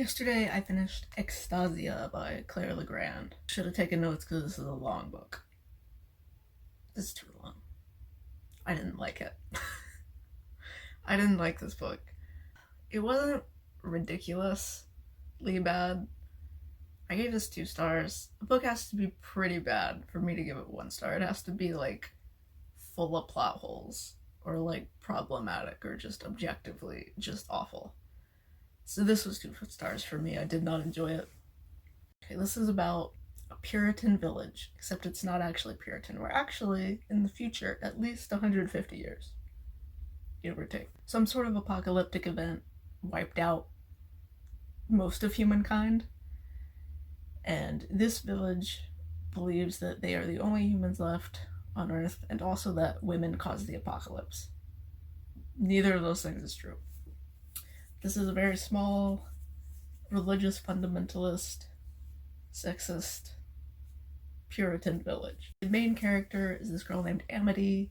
Yesterday I finished EXTASIA by Claire LeGrand. Should have taken notes because this is a long book. This is too long. I didn't like it. I didn't like this book. It wasn't ridiculously bad. I gave this 2 stars. A book has to be pretty bad for me to give it 1 star. It has to be like full of plot holes or like problematic or just objectively just awful. So this was 2 stars for me. I did not enjoy it. Okay, this is about a Puritan village, except it's not actually Puritan. We're actually in the future, at least 150 years, give or take. Some sort of apocalyptic event wiped out most of humankind, and this village believes that they are the only humans left on Earth, and also that women caused the apocalypse. Neither of those things is true. This is a very small, religious, fundamentalist, sexist, Puritan village. The main character is this girl named Amity.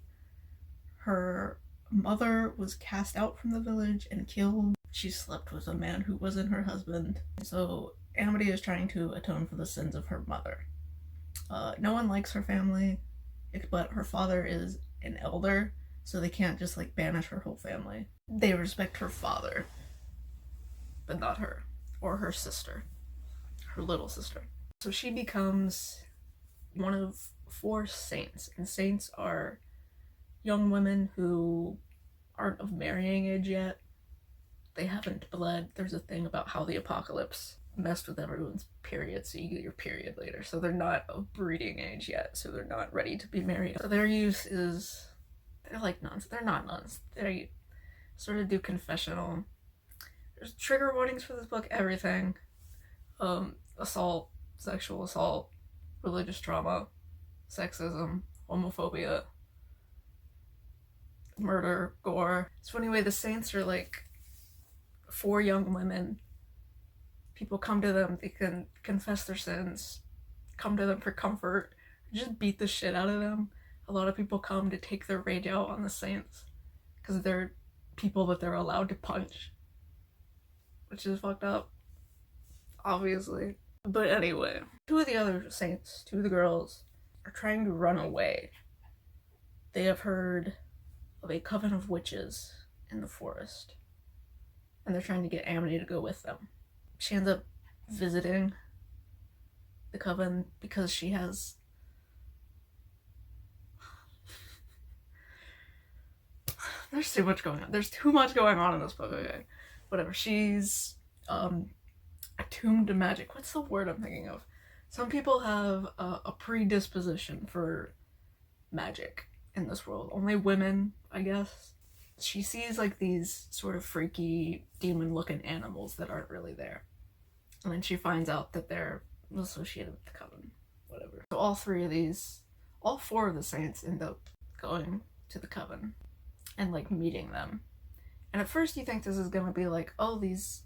Her mother was cast out from the village and killed. She slept with a man who wasn't her husband. So Amity is trying to atone for the sins of her mother. No one likes her family, but her father is an elder, so they can't just like banish her whole family. They respect her father, but not her, or her sister, her little sister. So she becomes one of 4 saints, and saints are young women who aren't of marrying age yet. They haven't bled. There's a thing about how the apocalypse messed with everyone's period, so you get your period later. So they're not of breeding age yet, so they're not ready to be married. So their use is, they're like nuns. They're not nuns. They sort of do confessional. There's trigger warnings for this book, everything. Assault, sexual assault, religious trauma, sexism, homophobia, murder, gore. So anyway, the saints are like 4 young women. People come to them, they can confess their sins, come to them for comfort, just beat the shit out of them. A lot of people come to take their rage out on the saints because they're people that they're allowed to punch, which is fucked up, obviously. But anyway, 2 of the other saints, 2 of the girls, are trying to run away. They have heard of a coven of witches in the forest, and they're trying to get Amity to go with them. She ends up visiting the coven because she has there's too much going on. There's too much going on in this book. Okay, whatever. She's attuned to magic. What's the word I'm thinking of? Some people have a predisposition for magic in this world. Only women, I guess. She sees like these sort of freaky demon-looking animals that aren't really there, and then she finds out that they're associated with the coven. Whatever. So all 4 of the saints end up going to the coven and like meeting them. And at first you think this is gonna be like, oh, these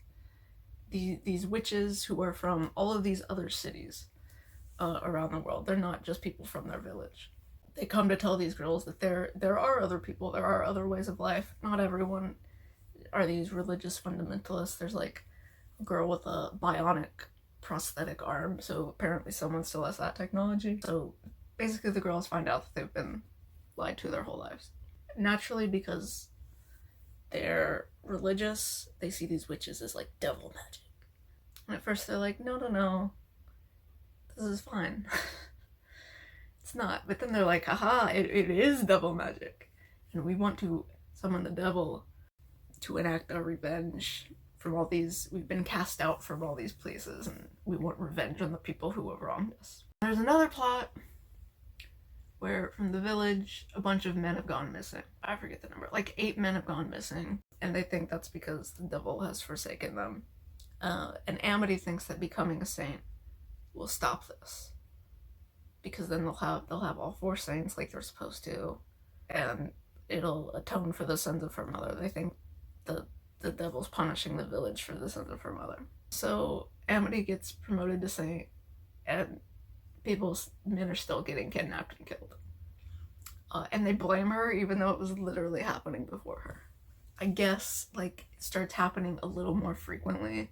witches who are from all of these other cities around the world. They're not just people from their village. They come to tell these girls that there are other people, there are other ways of life. Not everyone are these religious fundamentalists. There's like a girl with a bionic prosthetic arm, so apparently someone still has that technology. So basically the girls find out that they've been lied to their whole lives. Naturally, because they're religious, they see these witches as like devil magic. And at first they're like, no, this is fine. It's not. But then they're like, haha, it is devil magic. And we want to summon the devil to enact our revenge from all these, we've been cast out from all these places, and we want revenge on the people who have wronged us. There's another plot where from the village, a bunch of men have gone missing. I forget the number, like 8 men have gone missing, and they think that's because the devil has forsaken them. And Amity thinks that becoming a saint will stop this, because then they'll have all 4 saints like they're supposed to, and it'll atone for the sins of her mother. They think the devil's punishing the village for the sins of her mother. So Amity gets promoted to saint, and men are still getting kidnapped and killed. And they blame her even though it was literally happening before her. I guess like it starts happening a little more frequently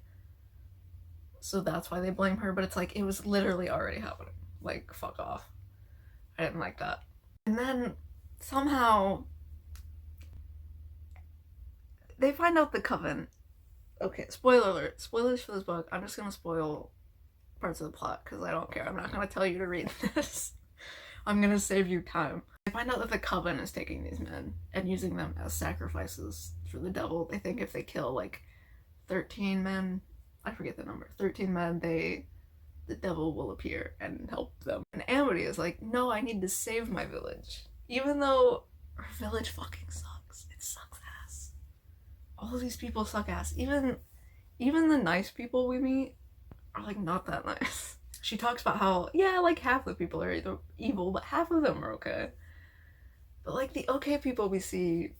So that's why they blame her, but it's like, it was literally already happening. Like, fuck off. I didn't like that. And then somehow they find out the coven. Okay, spoiler alert. Spoilers for this book. I'm just gonna spoil parts of the plot because I don't care. I'm not gonna tell you to read this. I'm gonna save you time. They find out that the coven is taking these men and using them as sacrifices for the devil. They think if they kill like 13 men, I forget the number, 13 men, the devil will appear and help them. And Amity is like, no, I need to save my village. Even though her village fucking sucks. It sucks ass. All of these people suck ass. Even the nice people we meet are like not that nice. She talks about how, yeah, like half the people are either evil, but half of them are okay. But like the okay people we see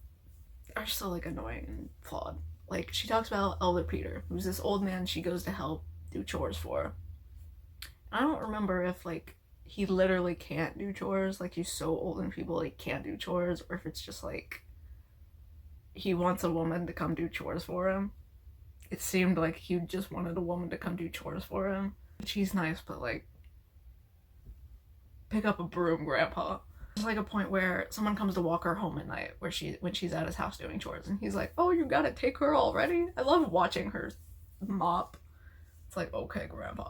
are still like annoying and flawed. Like she talks about Elder Peter, who's this old man she goes to help do chores for. I don't remember if like he literally can't do chores, like he's so old and people like can't do chores, or if it's just like he wants a woman to come do chores for him. It seemed like he just wanted a woman to come do chores for him. She's nice, but like, pick up a broom, grandpa. There's like a point where someone comes to walk her home at night when she's at his house doing chores, and he's like, oh, you gotta take her already? I love watching her mop. It's like, okay, grandpa.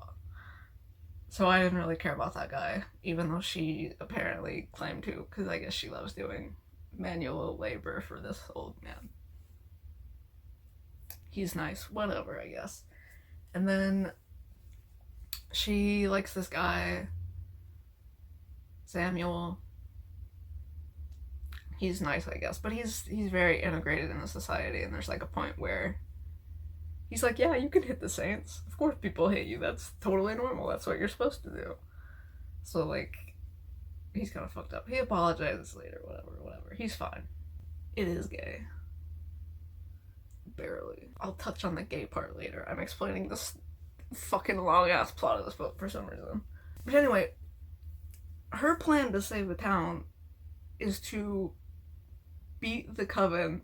So I didn't really care about that guy, even though she apparently claimed to, because I guess she loves doing manual labor for this old man. He's nice, whatever, I guess. And then she likes this guy, Samuel. He's nice, I guess, but he's very integrated in the society, and there's like a point where he's like, yeah, you can hit the saints. Of course people hate you. That's totally normal. That's what you're supposed to do. So like, he's kind of fucked up. He apologizes later, whatever. He's fine. It is gay. Barely. I'll touch on the gay part later. I'm explaining this fucking long-ass plot of this book for some reason. But anyway, her plan to save the town is to beat the coven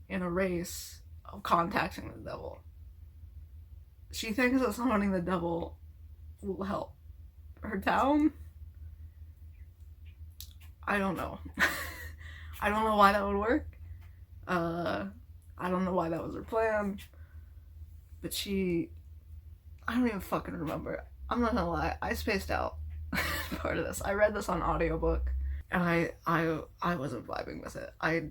in a race of contacting the devil. She thinks that summoning the devil will help her town. I don't know. I don't know why that would work. I don't know why that was her plan. But I don't even fucking remember. I'm not gonna lie, I spaced out part of this. I read this on audiobook and I wasn't vibing with it. I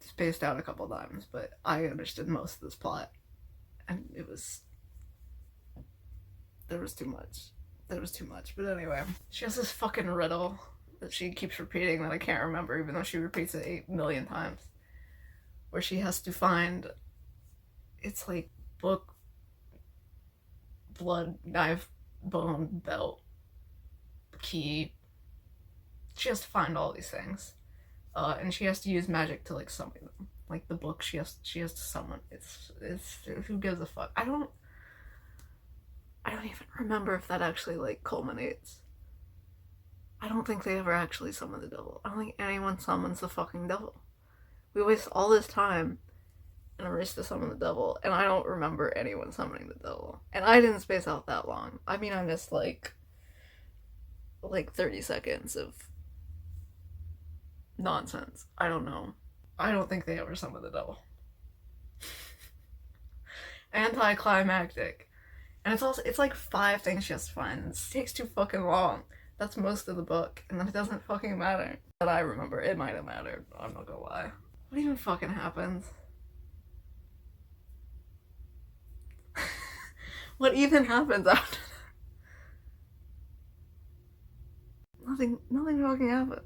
spaced out a couple times, but I understood most of this plot. And there was too much. There was too much. But anyway, she has this fucking riddle that she keeps repeating that I can't remember, even though she repeats it 8 million times. Where she has to find, it's like book, blood, knife, bone, belt, key. She has to find all these things. And she has to use magic to like summon them. Like the book, she has to summon. It's who gives a fuck? I don't even remember if that actually like culminates. I don't think they ever actually summon the devil. I don't think anyone summons the fucking devil. We waste all this time in a race to summon the devil, and I don't remember anyone summoning the devil. And I didn't space out that long. I mean, I missed like 30 seconds of nonsense. I don't know. I don't think they ever summon the devil. Anticlimactic. And it's like 5 things she has to find. It takes too fucking long. That's most of the book, and then it doesn't fucking matter. But I remember, it might have mattered. I'm not gonna lie. What even fucking happens? What even happens after that? Nothing fucking happens.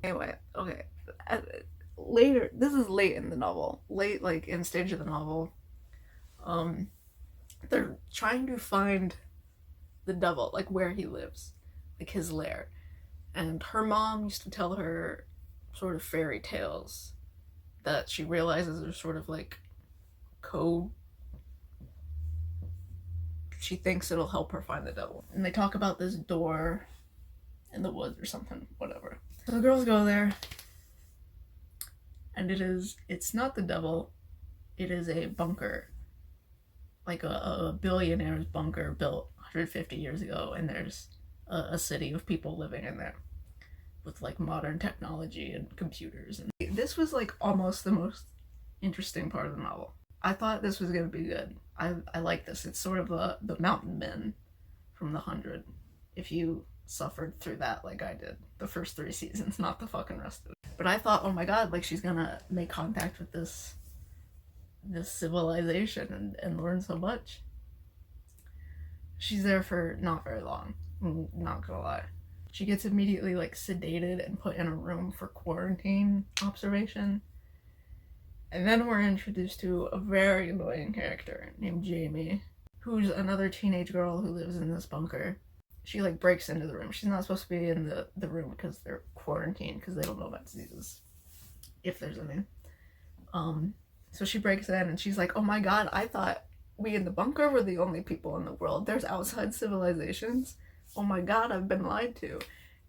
Anyway, okay. Later, this is late in the novel. Late, like, in stage of the novel. They're trying to find the devil, like, where he lives. Like, his lair. And her mom used to tell her sort of fairy tales that she realizes are sort of like code. She thinks it'll help her find the devil. And they talk about this door in the woods or something, whatever. So the girls go there, and it's not the devil, it is a bunker like a billionaire's bunker built 150 years ago, and there's a city of people living in there with like modern technology and computers. And this was like almost the most interesting part of the novel. I thought this was gonna be good. I like this. It's sort of the Mountain Men from The 100. If you suffered through that like I did, the first 3 seasons, not the fucking rest of it. But I thought, oh my god, like she's gonna make contact with this civilization and learn so much. She's there for not very long, I'm not gonna lie. She gets immediately like sedated and put in a room for quarantine observation. And then we're introduced to a very annoying character named Jamie, who's another teenage girl who lives in this bunker. She like breaks into the room. She's not supposed to be in the room because they're quarantined because they don't know about diseases, if there's any. So she breaks in and she's like, oh my god, I thought we in the bunker were the only people in the world. There's outside civilizations. Oh my god, I've been lied to.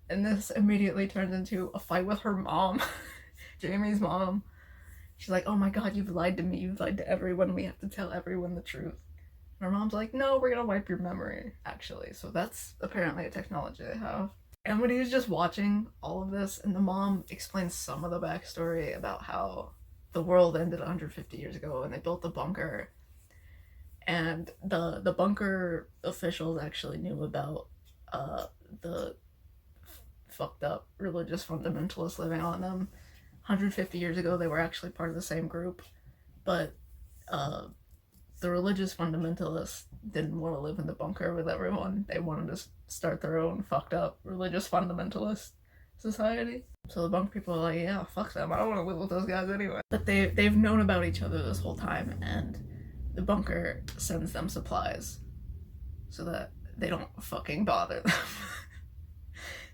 And this immediately turns into a fight with her mom, Jamie's mom. She's like, oh my god, you've lied to me. You've lied to everyone. We have to tell everyone the truth. And her mom's like, no, we're gonna wipe your memory, actually. So that's apparently a technology they have. And when he was just watching all of this, and the mom explains some of the backstory about how the world ended 150 years ago and they built the bunker. And the bunker officials actually knew about the fucked up religious fundamentalists living on them. 150 years ago, they were actually part of the same group, but the religious fundamentalists didn't want to live in the bunker with everyone. They wanted to start their own fucked up religious fundamentalist society. So the bunker people are like, yeah, fuck them. I don't want to live with those guys anyway. But they've known about each other this whole time, and the bunker sends them supplies so that they don't fucking bother them.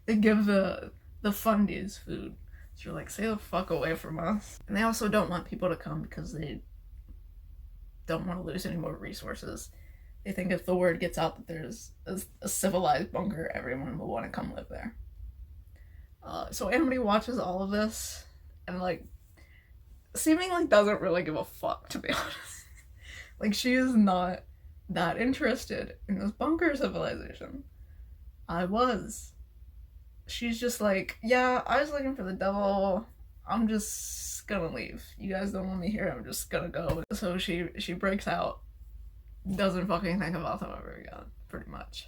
They give the fundies food. So you're like, stay the fuck away from us. And they also don't want people to come because they don't want to lose any more resources. They think if the word gets out that there's a civilized bunker, everyone will want to come live there. So Amity watches all of this and like seemingly doesn't really give a fuck, to be honest. Like she is not that interested in this bunker civilization. I was. She's just like, yeah, I was looking for the devil. I'm just gonna leave. You guys don't want me here. I'm just gonna go. So she breaks out. Doesn't fucking think about them ever again, pretty much.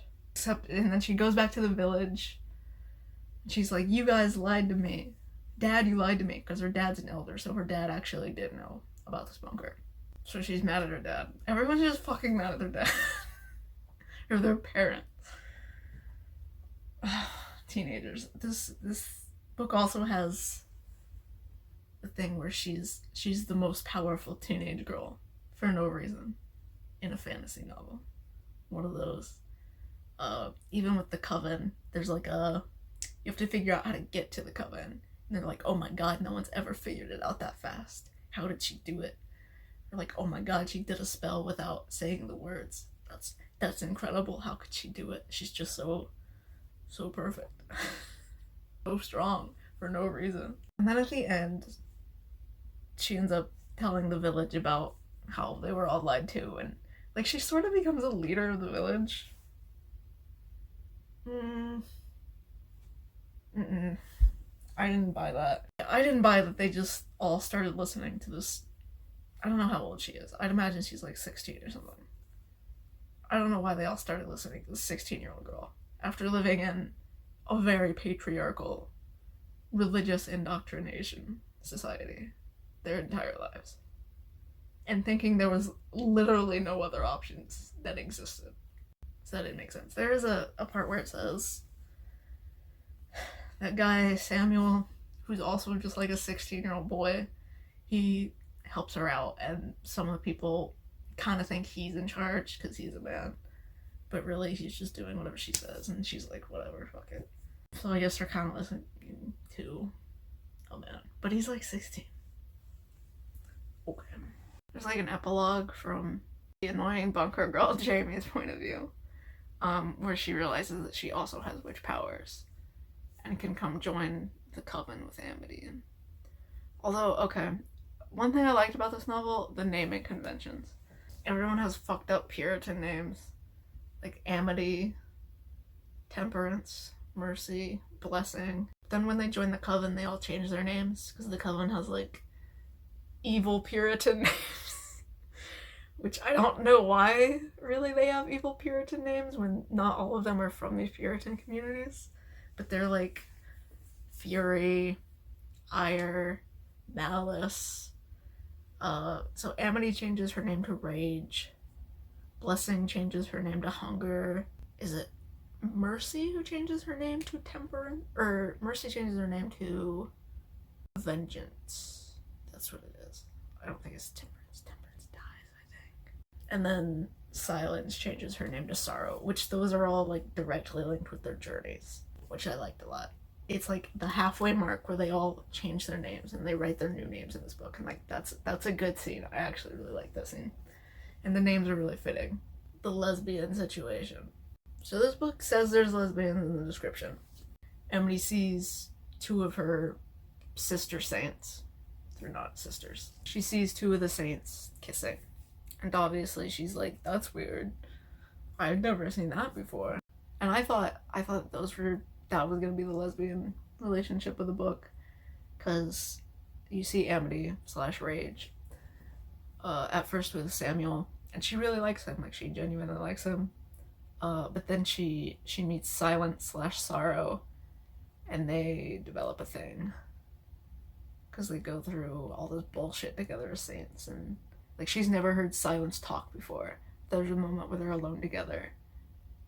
And then she goes back to the village. She's like, you guys lied to me. Dad, you lied to me. Because her dad's an elder, so her dad actually did know about this bunker. So she's mad at her dad. Everyone's just fucking mad at their dad. Or their parents. Teenagers. This book also has the thing where she's the most powerful teenage girl for no reason in a fantasy novel. One of those. Even with the coven, there's like you have to figure out how to get to the coven. And they're like, oh my god, no one's ever figured it out that fast. How did she do it? Or like, oh my god, she did a spell without saying the words. That's incredible. How could she do it? She's just so perfect. So strong for no reason. And then at the end, she ends up telling the village about how they were all lied to, and like she sort of becomes a leader of the village. I didn't buy that. I didn't buy that they just all started listening to this. I don't know how old she is. I'd imagine she's like 16 or something. I don't know why they all started listening to this 16-year-old girl after living in a very patriarchal religious indoctrination society their entire lives. And thinking there was literally no other options that existed. So that didn't make sense. There is a part where it says that guy, Samuel, who's also just like a 16-year-old boy, he helps her out, and some of the people kind of think he's in charge because he's a man. But really, he's just doing whatever she says, and she's like, whatever, fuck it. So I guess they're kind of listening to a man. But he's like 16. Okay. There's like an epilogue from the annoying bunker girl Jamie's point of view, where she realizes that she also has witch powers and can come join the coven with Amity. Although, okay, one thing I liked about this novel, the naming conventions. everyone has fucked up Puritan names. Like Amity, Temperance, Mercy, Blessing. Then when they join the Coven, they all change their names because the Coven has like evil Puritan names. Which I don't know why really they have evil Puritan names when not all of them are from these Puritan communities. But they're like Fury, Ire, Malice. So Amity changes her name to Rage. Blessing changes her name to Hunger. Is it Mercy who changes her name to Temperance? Or Mercy changes her name to Vengeance. That's what it is. I don't think it's Temperance. Temperance dies, I think. And then Silence changes her name to Sorrow, which those are all like directly linked with their journeys, which I liked a lot. It's like the halfway mark where they all change their names and they write their new names in this book, and like that's a good scene. I actually really like that scene. And the names are really fitting. The lesbian situation. So this book says there's lesbians in the description. Emily sees two of her sister saints. They're not sisters. She sees two of the saints kissing. And obviously she's like, that's weird. I've never seen that before. And I thought that was gonna be the lesbian relationship of the book. Cause you see Amity / Rage at first with Samuel, and she really likes him, like she genuinely likes him. But then she meets Silence / Sorrow, and they develop a thing. Because they go through all this bullshit together as saints, and like she's never heard Silence talk before. There's a moment where they're alone together,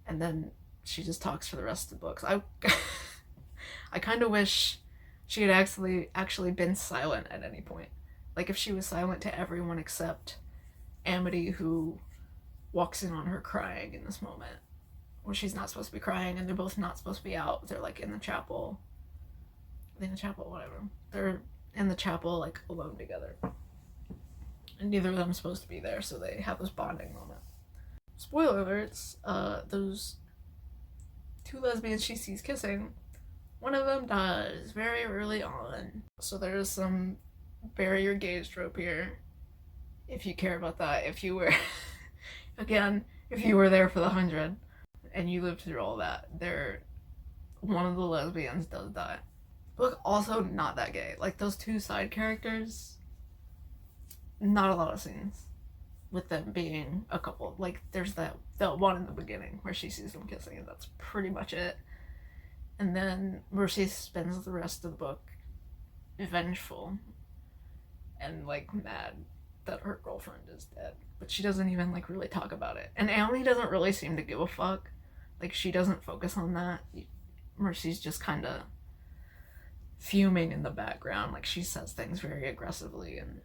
and then she just talks for the rest of the books. I kind of wish she had actually been silent at any point. Like if she was silent to everyone except Amity, who walks in on her crying in this moment where she's not supposed to be crying, and they're both not supposed to be out. They're like in the chapel, whatever. They're in the chapel like alone together, and neither of them is supposed to be there, so they have this bonding moment. Spoiler alerts, those two lesbians she sees kissing, one of them dies very early on. So there's some bury your gays trope here, if you care about that. If you were again, if you were there for the 100 and you lived through all that, one of the lesbians does die. Book also not that gay. Like those two side characters, not a lot of scenes with them being a couple. Like there's that one in the beginning where she sees them kissing, and that's pretty much it. And then Mercy spends the rest of the book vengeful and like mad that her girlfriend is dead, but she doesn't even like really talk about it. And Naomi doesn't really seem to give a fuck. Like she doesn't focus on that. Mercy's just kind of fuming in the background. Like she says things very aggressively, and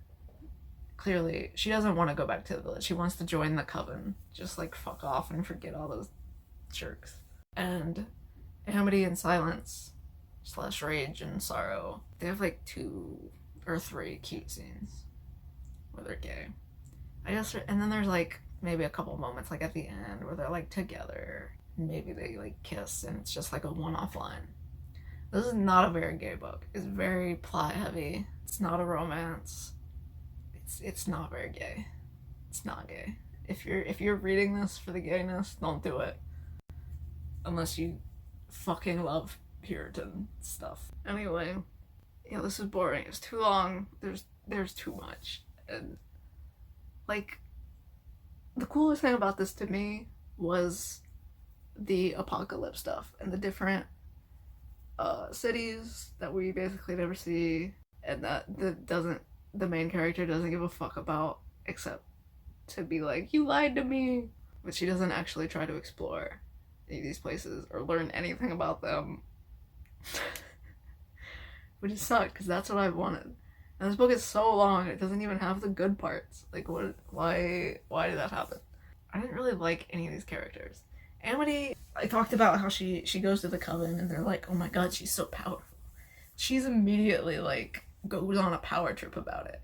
clearly she doesn't want to go back to the village. She wants to join the Coven. Just like fuck off and forget all those jerks. And Amity and Silence / Rage and Sorrow, they have like 2 or 3 cute scenes where they're gay. I guess, and then there's like maybe a couple moments like at the end where they're like together, and maybe they like kiss, and it's just like a one-off line. This is not a very gay book. It's very plot heavy. It's not a romance. It's not very gay. It's not gay. If you're reading this for the gayness, don't do it. Unless you fucking love Puritan stuff. Anyway, yeah, this is boring. It's too long. There's too much. And like the coolest thing about this to me was the apocalypse stuff and the different cities that we basically never see, and that the main character doesn't give a fuck about, except to be like, you lied to me. But she doesn't actually try to explore any of these places or learn anything about them. Which is sucked, because that's what I've wanted. And this book is so long, it doesn't even have the good parts. Like, why did that happen? I didn't really like any of these characters. Amity, I talked about how she goes to the Coven, and they're like, oh my god, she's so powerful. She's immediately, like, goes on a power trip about it.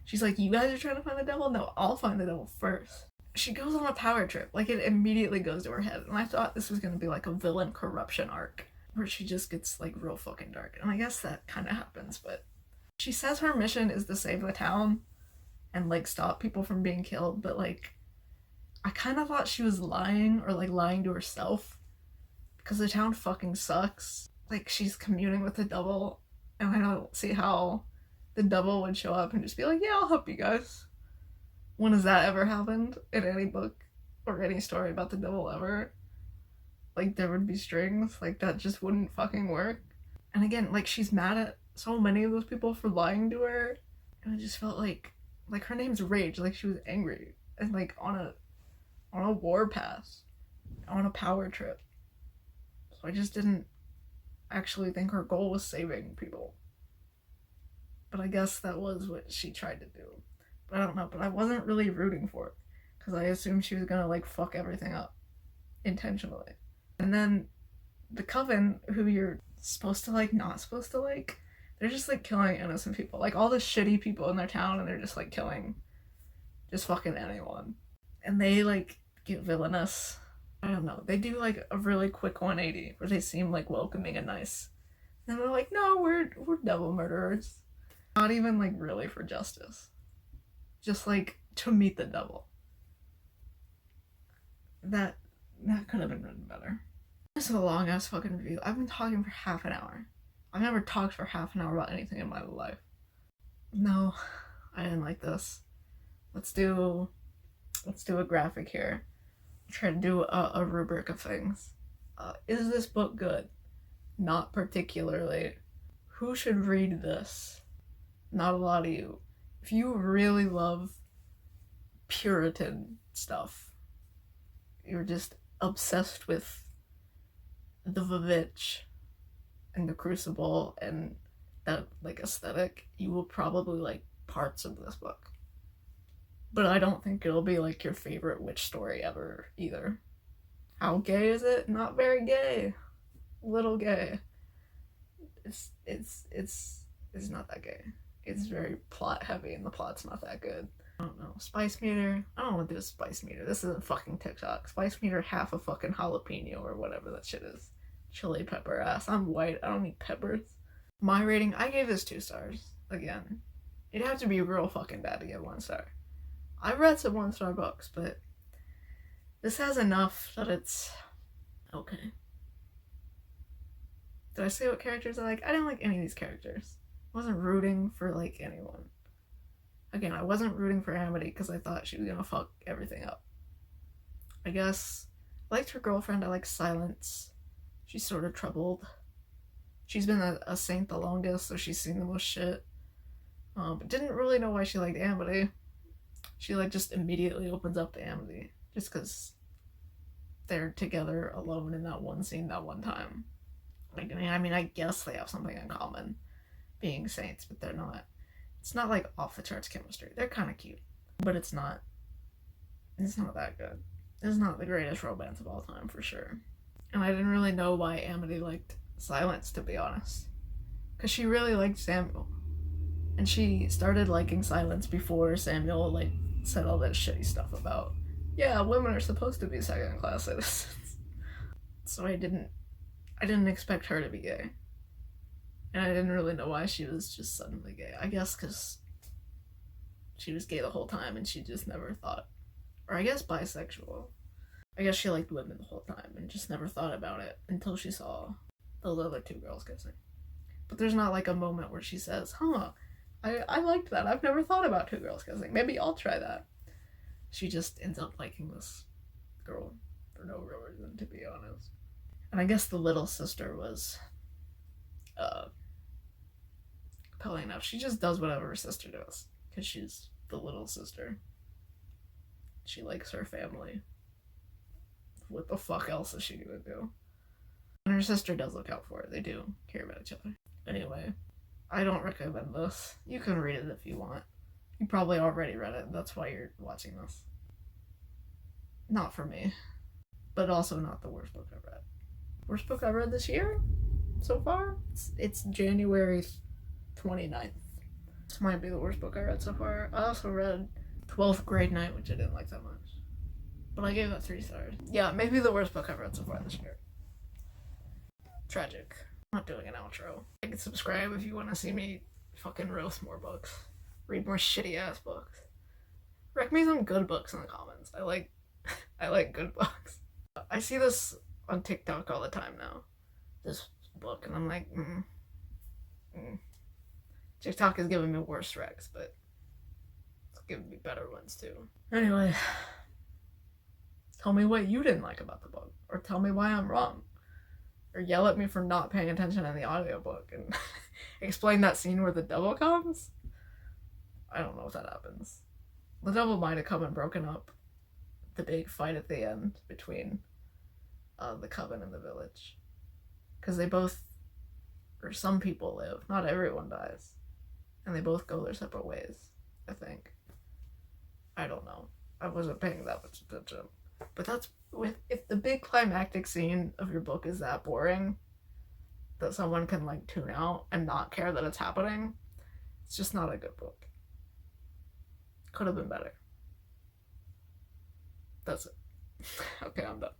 She's like, you guys are trying to find the devil? No, I'll find the devil first. She goes on a power trip. Like, it immediately goes to her head. And I thought this was going to be, like, a villain corruption arc, where she just gets, like, real fucking dark. And I guess that kind of happens, but she says her mission is to save the town and, like, stop people from being killed, but, like, I kind of thought she was lying, or like lying to herself, because the town fucking sucks. Like, she's communing with the devil, and I don't see how the devil would show up and just be like, yeah, I'll help you guys. When has that ever happened in any book or any story about the devil ever? Like, there would be strings. Like, that just wouldn't fucking work. And again, like, she's mad at so many of those people for lying to her, and it just felt like her name's Rage. Like, she was angry and like on a war path, on a power trip. So I just didn't actually think her goal was saving people. But I guess that was what she tried to do. But I don't know. But I wasn't really rooting for it, because I assumed she was gonna like fuck everything up intentionally. And then the coven, who you're supposed to like, not supposed to like, they're just like killing innocent people. Like, all the shitty people in their town, and they're just like killing just fucking anyone. And they like get villainous. I don't know. They do like a really quick 180 where they seem like welcoming and nice. And they're like, no, we're devil murderers. Not even like really for justice. Just like to meet the devil. That could have been written better. This is a long ass fucking review. I've been talking for half an hour. I've never talked for half an hour about anything in my life. No, I didn't like this. Let's do a graphic here. Try to do a rubric of things. Is this book good? Not particularly. Who should read this? Not a lot of you. If you really love Puritan stuff, you're just obsessed with the Vivitch and the Crucible and that like aesthetic, you will probably like parts of this book. But I don't think it'll be like your favorite witch story ever either. How gay is it? Not very gay. Little gay. It's not that gay. It's very plot heavy, and the plot's not that good. I don't know. Spice meter. I don't want to do a spice meter. This isn't fucking TikTok. Spice meter half a fucking jalapeno or whatever that shit is. Chili pepper ass. I'm white. I don't need peppers. My rating, I gave this 2 stars. Again, it'd have to be real fucking bad to get 1 star. I've read some 1-star books, but this has enough that it's okay. Did I say what characters I like? I didn't like any of these characters. I wasn't rooting for like anyone. Again, I wasn't rooting for Amity because I thought she was gonna fuck everything up. I guess I liked her girlfriend. I like Silence. She's sort of troubled. She's been a saint the longest, so she's seen the most shit. But didn't really know why she liked Amity. She like just immediately opens up to Amity just because they're together alone in that one scene that one time. Like, I mean, I guess they have something in common, being saints, but they're not. It's not like off the charts chemistry. They're kind of cute, but it's not that good. It's not the greatest romance of all time for sure. And I didn't really know why Amity liked Silence, to be honest, because she really liked Samuel, and she started liking Silence before Samuel like said all that shitty stuff about, yeah, women are supposed to be second-class citizens. So I didn't expect her to be gay. And I didn't really know why she was just suddenly gay. I guess because she was gay the whole time and she just never thought. Or I guess bisexual. I guess she liked women the whole time and just never thought about it until she saw those other 2 girls kissing. But there's not like a moment where she says, I liked that. I've never thought about 2 girls kissing. Maybe I'll try that. She just ends up liking this girl for no real reason, to be honest. And I guess the little sister was compelling enough. She just does whatever her sister does because she's the little sister. She likes her family. What the fuck else is she gonna do? And her sister does look out for her. They do care about each other. Anyway, I don't recommend this. You can read it if you want. You probably already read it. That's why you're watching this. Not for me. But also not the worst book I've read. Worst book I read this year? So far? It's January 29th. This might be the worst book I read so far. I also read 12th Grade Night, which I didn't like that much. But I gave that 3 stars. Yeah, maybe the worst book I've read so far this year. Tragic. I'm not doing an outro. Like and subscribe if you want to see me fucking roast more books. Read more shitty ass books. Rec me some good books in the comments. I like I like good books. I see this on TikTok all the time now. This book, and I'm like, TikTok is giving me worse recs, but it's giving me better ones too. Anyway, tell me what you didn't like about the book, or tell me why I'm wrong, or yell at me for not paying attention in the audiobook and explain that scene where the devil comes. I don't know if that happens. The devil might have come and broken up the big fight at the end between the coven and the village, because they both, or some people live, not everyone dies, and they both go their separate ways, I think. I don't know. I wasn't paying that much attention. But that's, if the big climactic scene of your book is that boring that someone can like tune out and not care that it's happening, it's just not a good book. Could have been better. That's it. Okay, I'm done.